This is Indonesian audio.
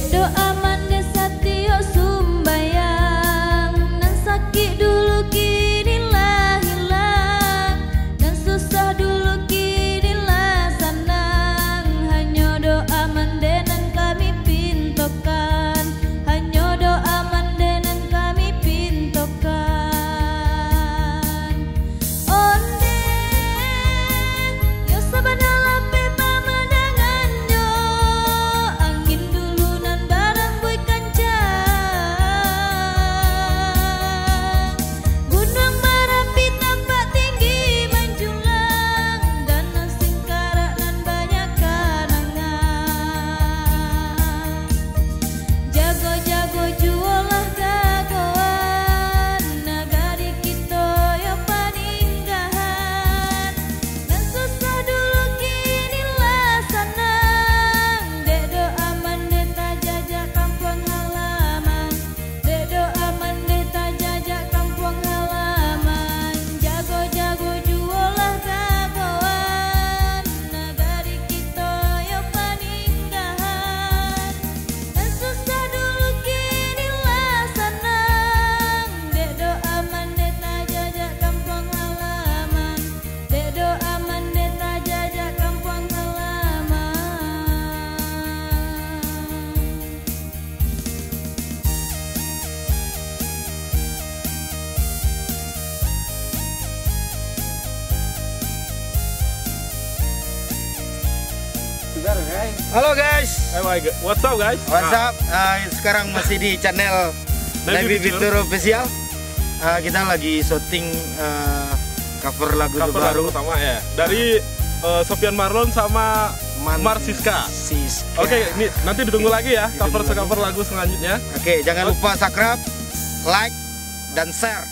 doa mande satyo sumbayang, nan sakit dulu kinilah hilang, dan susah dulu kinilah senang. Hanya doa mande nan kami pintokan, hanya doa mande nan kami pintokan. Onde yo sabana pepa menangan yo, angin dulu nan barang boy kancang. Gunung Merapi tampak tinggi menjulang, danau Singkarak nan banyak kanangan. Jago-jago jualah gagoan, nagari kita yo paninggahan, dan susah dulu kinilah senang. Dek doa mande tak jajak kampung halaman, dek doa mande tak jajak kampung halaman. Jago-jago jualah gagoan, nagari kita yo paninggahan, dan susah dulu kinilah senang. Dek doa mande tak jajak kampung halaman, dek doa mande tak jajak kampung halaman. Halo guys, Oh my God. What's up guys? what's up? Sekarang masih di channel Levi Victor Official. Kita lagi syuting cover lagu Cover baru. lagu pertama ya. Dari Sofyan Marlon sama Marsiska. Siska. Oke, ini nanti ditunggu lagi ya cover lagu selanjutnya. Oke, jangan lupa subscribe, like, dan share.